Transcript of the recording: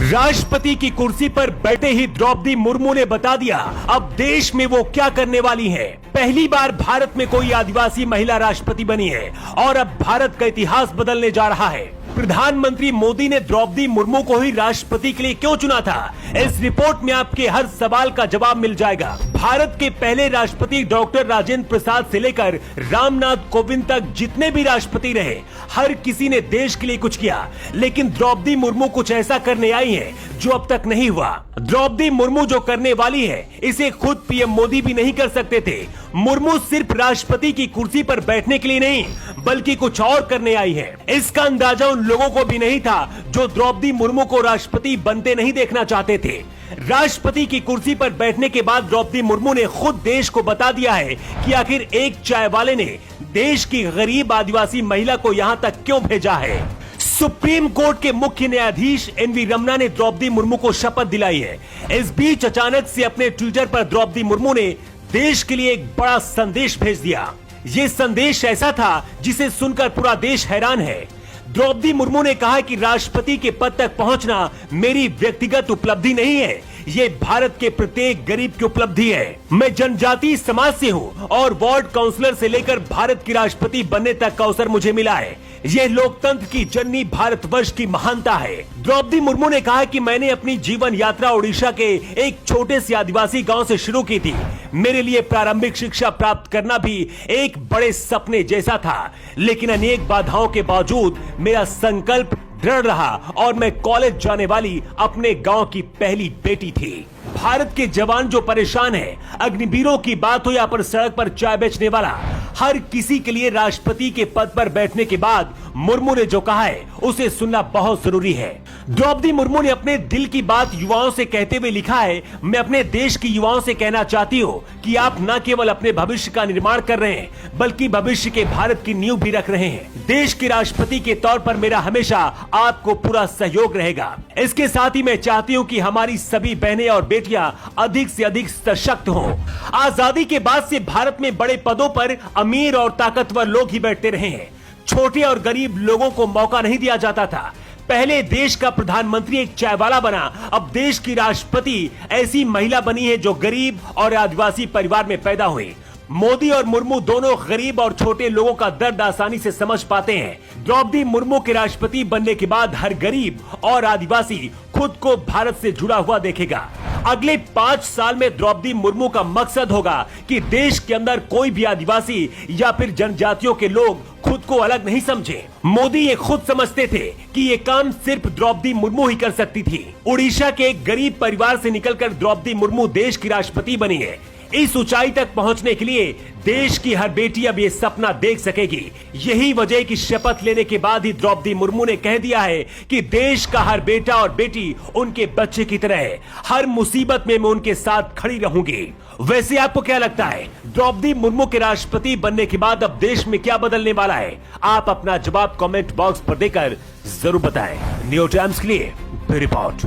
राष्ट्रपति की कुर्सी पर बैठे ही द्रौपदी मुर्मू ने बता दिया अब देश में वो क्या करने वाली हैं। पहली बार भारत में कोई आदिवासी महिला राष्ट्रपति बनी है और अब भारत का इतिहास बदलने जा रहा है। प्रधानमंत्री मोदी ने द्रौपदी मुर्मू को ही राष्ट्रपति के लिए क्यों चुना था, इस रिपोर्ट में आपके हर सवाल का जवाब मिल जाएगा। भारत के पहले राष्ट्रपति डॉक्टर राजेंद्र प्रसाद से लेकर रामनाथ कोविंद तक जितने भी राष्ट्रपति रहे, हर किसी ने देश के लिए कुछ किया, लेकिन द्रौपदी मुर्मू कुछ ऐसा करने आई है जो अब तक नहीं हुआ। द्रौपदी मुर्मू जो करने वाली है, इसे खुद पीएम मोदी भी नहीं कर सकते थे। मुर्मू सिर्फ राष्ट्रपति की कुर्सी पर बैठने के लिए नहीं, बल्कि कुछ और करने आई है। इसका अंदाजा उन लोगों को भी नहीं था जो द्रौपदी मुर्मू को राष्ट्रपति बनते नहीं देखना चाहते थे। राष्ट्रपति की कुर्सी पर बैठने के बाद द्रौपदी मुर्मू ने खुद देश को बता दिया है कि आखिर एक चाय वाले ने देश की गरीब आदिवासी महिला को यहां तक क्यों भेजा है। सुप्रीम कोर्ट के मुख्य न्यायाधीश एनवी रमना ने द्रौपदी मुर्मू को शपथ दिलाई है। इस बीच अचानक से अपने ट्विटर पर द्रौपदी मुर्मू ने देश के लिए एक बड़ा संदेश भेज दिया। ये संदेश ऐसा था जिसे सुनकर पूरा देश हैरान है। द्रौपदी मुर्मू ने कहा कि राष्ट्रपति के पद तक पहुंचना मेरी व्यक्तिगत उपलब्धि नहीं है, ये भारत के प्रत्येक गरीब की उपलब्धि है। मैं जनजातीय समाज से हूँ और वार्ड काउंसलर से लेकर भारत की राष्ट्रपति बनने तक का अवसर मुझे मिला है। ये लोकतंत्र की जननी भारतवर्ष की महानता है। द्रौपदी मुर्मू ने कहा कि मैंने अपनी जीवन यात्रा ओडिशा के एक छोटे से आदिवासी गांव से शुरू की थी। मेरे लिए प्रारंभिक शिक्षा प्राप्त करना भी एक बड़े सपने जैसा था, लेकिन अनेक बाधाओं के बावजूद मेरा संकल्प दृढ़ रहा और मैं कॉलेज जाने वाली अपने गांव की पहली बेटी थी। भारत के जवान जो परेशान हैं, अग्निवीरों की बात हो या पर सड़क पर चाय बेचने वाला, हर किसी के लिए राष्ट्रपति के पद पर बैठने के बाद मुर्मू ने जो कहा है उसे सुनना बहुत जरूरी है। द्रौपदी मुर्मू ने अपने दिल की बात युवाओं से कहते हुए लिखा है, मैं अपने देश की युवाओं से कहना चाहती हूँ कि आप न केवल अपने भविष्य का निर्माण कर रहे हैं, बल्कि भविष्य के भारत की नींव भी रख रहे हैं। देश के राष्ट्रपति के तौर पर मेरा हमेशा आपको पूरा सहयोग रहेगा। इसके साथ ही मैं चाहती हूँ कि हमारी सभी बहनें और बेटियां अधिक से अधिक सशक्त हों। आजादी के बाद से भारत में बड़े पदों पर अमीर और ताकतवर लोग ही बैठते रहे हैं, छोटे और गरीब लोगों को मौका नहीं दिया जाता था। पहले देश का प्रधानमंत्री एक चाय वाला बना, अब देश की राष्ट्रपति ऐसी महिला बनी है जो गरीब और आदिवासी परिवार में पैदा हुई। मोदी और मुर्मू दोनों गरीब और छोटे लोगों का दर्द आसानी से समझ पाते हैं। द्रौपदी मुर्मू के राष्ट्रपति बनने के बाद हर गरीब और आदिवासी खुद को भारत से जुड़ा हुआ देखेगा। अगले 5 साल में द्रौपदी मुर्मू का मकसद होगा कि देश के अंदर कोई भी आदिवासी या फिर जनजातियों के लोग खुद को अलग नहीं समझे। मोदी ये खुद समझते थे कि ये काम सिर्फ द्रौपदी मुर्मू ही कर सकती थी। उड़ीसा के एक गरीब परिवार से निकलकर द्रौपदी मुर्मू देश की राष्ट्रपति बनी है। इस ऊंचाई तक पहुंचने के लिए देश की हर बेटी अब ये सपना देख सकेगी। यही वजह की शपथ लेने के बाद ही द्रौपदी मुर्मू ने कह दिया है कि देश का हर बेटा और बेटी उनके बच्चे की तरह है, हर मुसीबत में मैं उनके साथ खड़ी रहूंगी। वैसे आपको क्या लगता है, द्रौपदी मुर्मू के राष्ट्रपति बनने के बाद अब देश में क्या बदलने वाला है? आप अपना जवाब कमेंट बॉक्स पर देकर जरूर बताएं। न्यू टाइम्स के लिए रिपोर्ट।